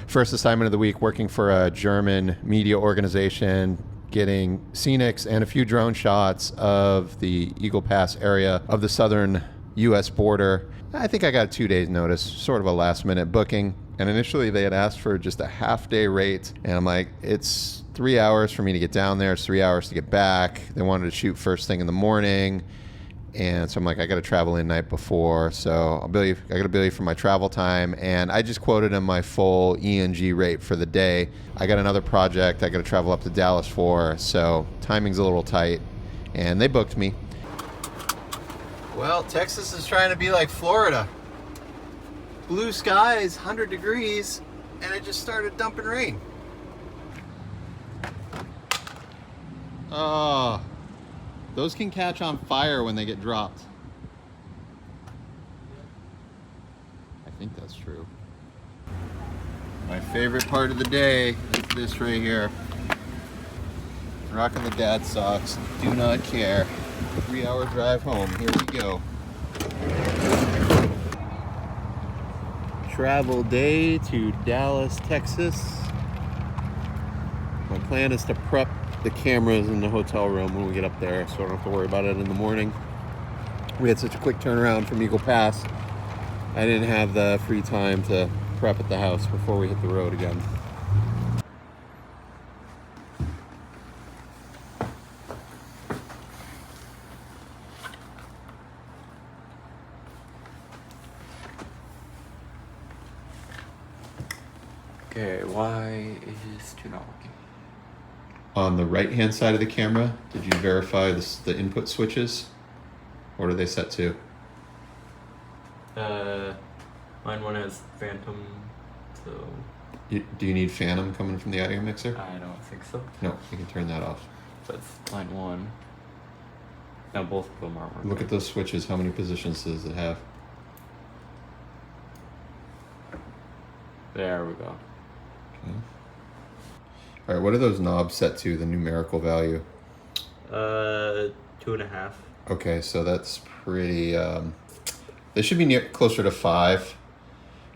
First assignment of the week, working for a German media organization, getting scenics and a few drone shots of the Eagle Pass area of the southern U.S. border. I think I got a 2 days notice, sort of a last minute booking. And initially they had asked for just a half day rate. And I'm like, it's 3 hours for me to get down there. It's 3 hours to get back. They wanted to shoot first thing in the morning. And so I'm like, I got to travel in night before. So I got to bill you for my travel time. And I just quoted them my full ENG rate for the day. I got another project I got to travel up to Dallas for. So timing's a little tight. And they booked me. Well, Texas is trying to be like Florida. Blue skies, 100 degrees, and it just started dumping rain. Oh, those can catch on fire when they get dropped. I think that's true. My favorite part of the day is this right here. Rocking the dad socks, do not care. 3 hour drive home, here we go. Travel day to Dallas, Texas. My plan is to prep the cameras in the hotel room when we get up there, so I don't have to worry about it in the morning. We had such a quick turnaround from Eagle Pass. I didn't have the free time to prep at the house before we hit the road again. Okay, why is 2 not working? On the right-hand side of the camera, did you verify the input switches? What are they set to? Mine one has Phantom, so... Do you need Phantom coming from the audio mixer? I don't think so. No, you can turn that off. That's line 1. Now both of them aren't working. Look at those switches. How many positions does it have? There we go. Okay. All right, what are those knobs set to, the numerical value? 2.5. Okay, so that's pretty, they should be closer to 5.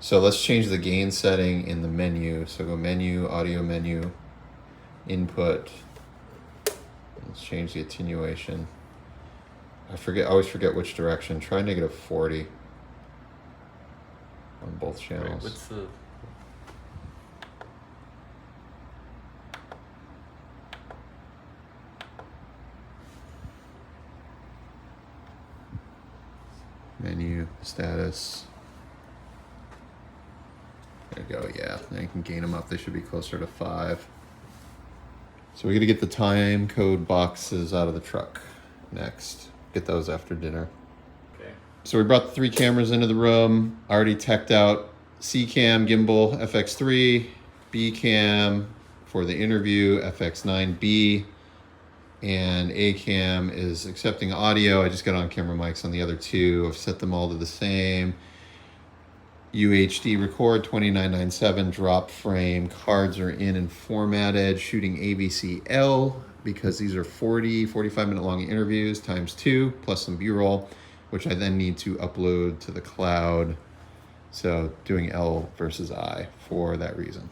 So let's change the gain setting in the menu. So go menu, audio menu, input. Let's change the attenuation. I always forget which direction. Try -40 on both channels. Wait, what's the... Menu, status. There you go, yeah. Now you can gain them up. They should be closer to 5. So we got to get the time code boxes out of the truck next. Get those after dinner. Okay. So we brought the 3 cameras into the room. Already teched out C cam, gimbal, FX3, B cam for the interview, FX9B. And A cam is accepting audio. I just got on camera mics on the other 2. I've set them all to the same. UHD record 2997 drop frame. Cards are in and formatted. Shooting AVC-L because these are 45 minute long interviews times 2 plus some B-roll, which I then need to upload to the cloud. So doing L versus I for that reason.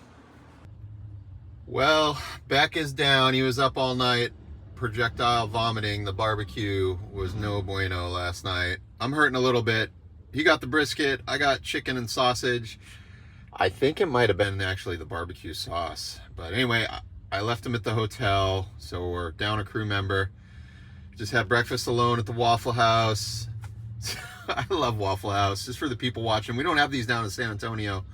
Well, Beck is down. He was up all night. Projectile vomiting. The barbecue was no bueno last night. I'm hurting a little bit. He got the brisket. I got chicken and sausage. I think it might have been actually the barbecue sauce. But anyway, I left him at the hotel. So we're down a crew member. Just had breakfast alone at the Waffle House. I love Waffle House. Just for the people watching. We don't have these down in San Antonio.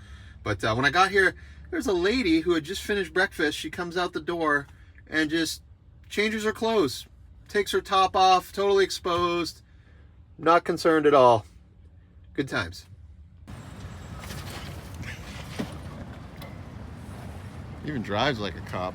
But when I got here, there's a lady who had just finished breakfast. She comes out the door and just changes her clothes, takes her top off, totally exposed, not concerned at all. Good times. Even drives like a cop.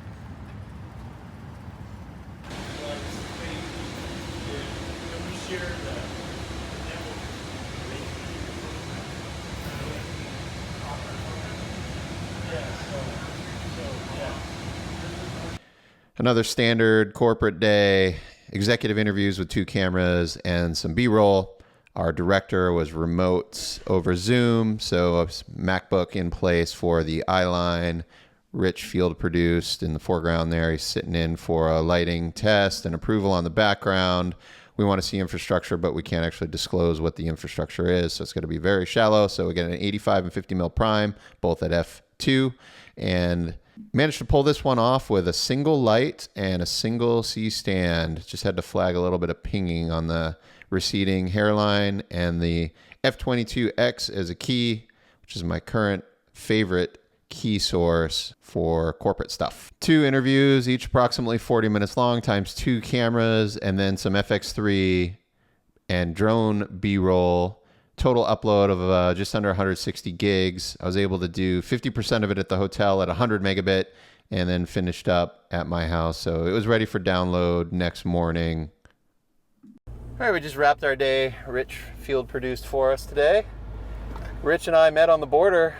Another standard corporate day, executive interviews with 2 cameras and some B-roll. Our director was remote over Zoom, so a MacBook in place for the eye line. Rich field produced in the foreground there. He's sitting in for a lighting test and approval on the background. We want to see infrastructure, but we can't actually disclose what the infrastructure is, so it's going to be very shallow. So we get an 85 and 50 mil prime, both at f2, and managed to pull this one off with a single light and a single C-stand. Just had to flag a little bit of pinging on the receding hairline, and the F22X as a key, which is my current favorite key source for corporate stuff. 2 interviews, each approximately 40 minutes long, times 2 cameras, and then some FX3 and drone B-roll. Total upload of just under 160 gigs. I was able to do 50% of it at the hotel at 100 megabit, and then finished up at my house. So it was ready for download next morning. All right, we just wrapped our day. Rich field produced for us today. Rich and I met on the border.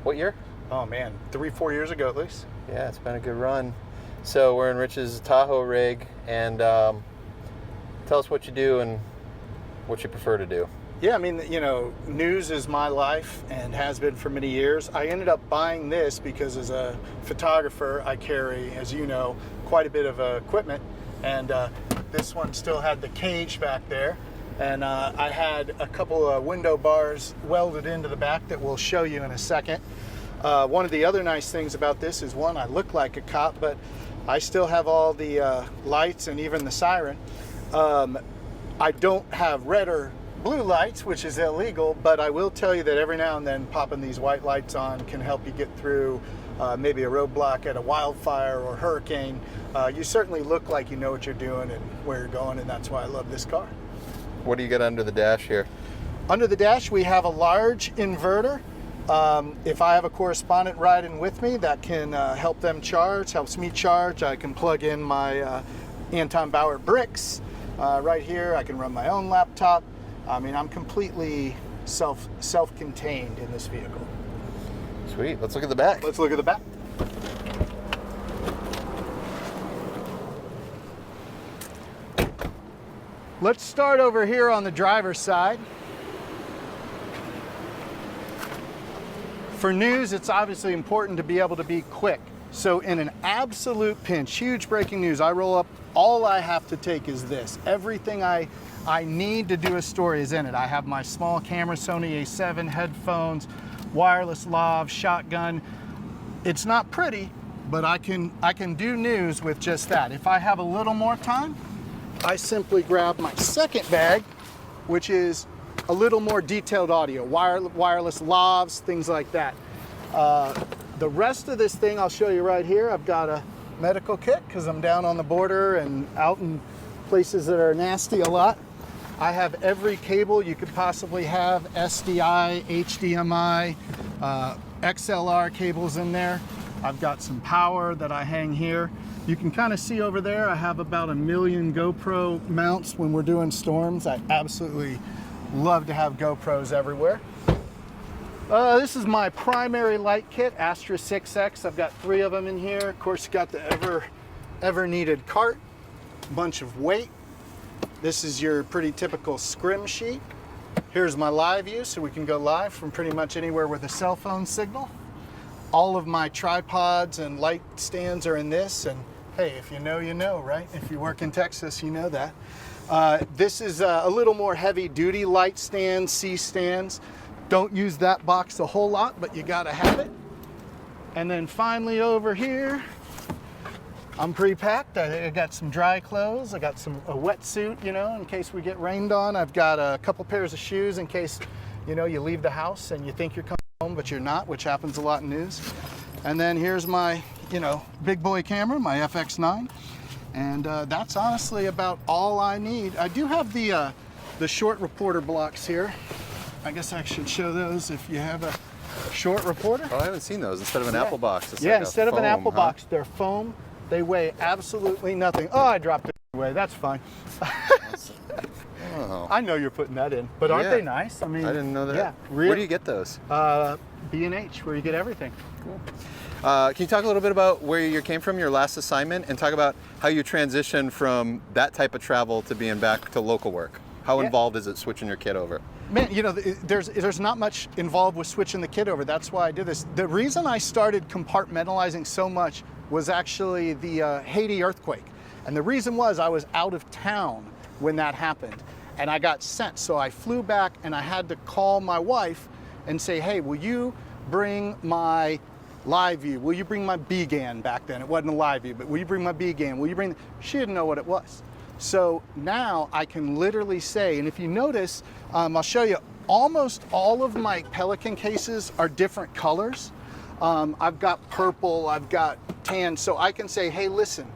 What year? Oh man, 3-4 years ago at least. Yeah, it's been a good run. So we're in Rich's Tahoe rig, and tell us what you do and what you prefer to do. Yeah, I mean, you know, news is my life and has been for many years. I ended up buying this because as a photographer, I carry, as you know, quite a bit of equipment. And this one still had the cage back there. And I had a couple of window bars welded into the back that we'll show you in a second. One of the other nice things about this is, one, I look like a cop, but I still have all the lights and even the siren. I don't have red or blue lights, which is illegal, but I will tell you that every now and then popping these white lights on can help you get through maybe a roadblock at a wildfire or hurricane. You certainly look like you know what you're doing and where you're going, and that's why I love this car. What do you got under the dash here? Under the dash, we have a large inverter. If I have a correspondent riding with me, that can help them charge, helps me charge. I can plug in my Anton Bauer bricks right here. I can run my own laptop. I mean, I'm completely self-contained in this vehicle. Sweet. Let's look at the back. Let's look at the back. Let's start over here on the driver's side. For news, it's obviously important to be able to be quick. So in an absolute pinch, huge breaking news, I roll up, all I have to take is this. Everything I need to do a story is in it. I have my small camera, Sony A7, headphones, wireless lav, shotgun. It's not pretty, but I can do news with just that. If I have a little more time, I simply grab my second bag, which is a little more detailed audio, wireless lavs, things like that. The rest of this thing I'll show you right here. I've got a medical kit because I'm down on the border and out in places that are nasty a lot. I have every cable you could possibly have, SDI, HDMI, XLR cables in there. I've got some power that I hang here. You can kind of see over there, I have about 1 million GoPro mounts when we're doing storms. I absolutely love to have GoPros everywhere. This is my primary light kit, Astra 6X. I've got 3 of them in here. Of course, you got the ever needed cart, bunch of weight. This is your pretty typical scrim sheet. Here's my live view, so we can go live from pretty much anywhere with a cell phone signal. All of my tripods and light stands are in this, and hey, if you know, you know, right? If you work in Texas, you know that. This is a little more heavy duty light stands, C-stands. Don't use that box a whole lot, but you gotta have it. And then finally over here, I'm pre-packed. I got some dry clothes. I got a wetsuit, you know, in case we get rained on. I've got a couple pairs of shoes in case, you know, you leave the house and you think you're coming home, but you're not, which happens a lot in news. And then here's my, you know, big boy camera, my FX9. And that's honestly about all I need. I do have the short reporter blocks here. I guess I should show those if you have a short reporter. Oh, I haven't seen those. Instead of an Apple box. It's yeah, like instead of an foam, Apple box, they're foam. They weigh absolutely nothing. Oh, I dropped it away. That's fine. Oh. I know you're putting that in, but aren't they nice? I mean, I didn't know that. Yeah. Where do you get those? B&H, where you get everything. Cool. Can you talk a little bit about where you came from, your last assignment, and talk about how you transitioned from that type of travel to being back to local work? How Yeah. involved is it switching your kit over? Man, you know, there's not much involved with switching the kit over. That's why I did this. The reason I started compartmentalizing so much was actually the Haiti earthquake. And the reason was I was out of town when that happened. And I got sent. So I flew back and I had to call my wife and say, hey, will you bring my live view? Will you bring my BGAN back then? It wasn't a live view, but will you bring my BGAN? Will you bring, she didn't know what it was. So now I can literally say, and if you notice, I'll show you, almost all of my Pelican cases are different colors. I've got purple, I've got tan, so I can say, hey, listen,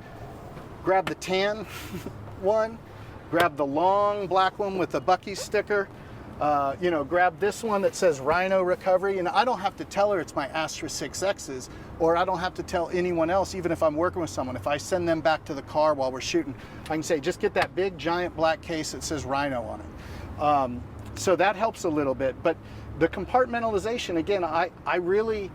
grab the tan one, grab the long black one with the Bucky sticker, you know, grab this one that says Rhino Recovery, and I don't have to tell her it's my Astra 6Xs, or I don't have to tell anyone else, even if I'm working with someone. If I send them back to the car while we're shooting, I can say, just get that big giant black case that says Rhino on it. So that helps a little bit, but the compartmentalization, again, I really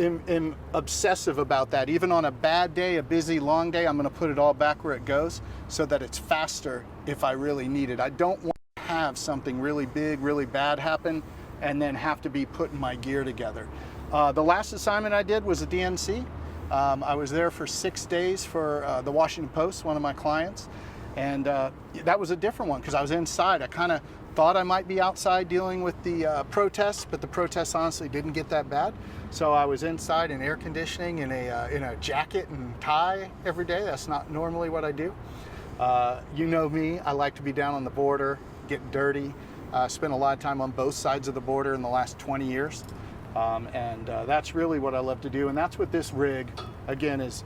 am obsessive about that. Even on a bad day, a busy, long day, I'm gonna put it all back where it goes so that it's faster if I really need it. I don't want to have something really big, really bad happen and then have to be putting my gear together. The last assignment I did was a DNC. I was there for 6 days for the Washington Post, one of my clients, and that was a different one because I was inside. I kind of thought I might be outside dealing with the protests, but the protests honestly didn't get that bad. So I was inside in air conditioning in a jacket and tie every day. That's not normally what I do. You know me, I like to be down on the border, get dirty. Spent a lot of time on both sides of the border in the last 20 years. That's really what I love to do. And that's what this rig, again, is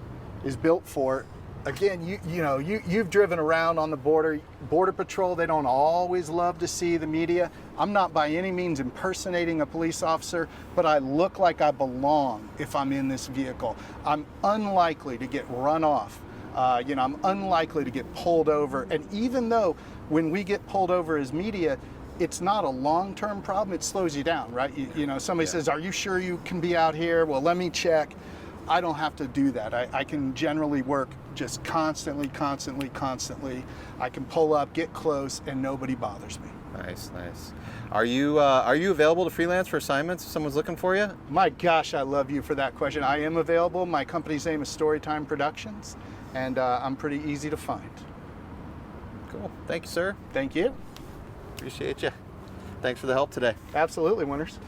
built for. Again, you've driven around on the border. Border Patrol, they don't always love to see the media. I'm not by any means impersonating a police officer, but I look like I belong if I'm in this vehicle. I'm unlikely to get run off. I'm unlikely to get pulled over. And even though when we get pulled over as media, it's not a long-term problem, it slows you down, right? Somebody says, are you sure you can be out here? Well, let me check. I don't have to do that. I can generally work just constantly. I can pull up, get close, and nobody bothers me. Nice. Are you available to freelance for assignments if someone's looking for you? My gosh, I love you for that question. I am available. My company's name is Storytime Productions, and I'm pretty easy to find. Cool. Thank you, sir. Thank you. Appreciate you. Thanks for the help today. Absolutely, Winners.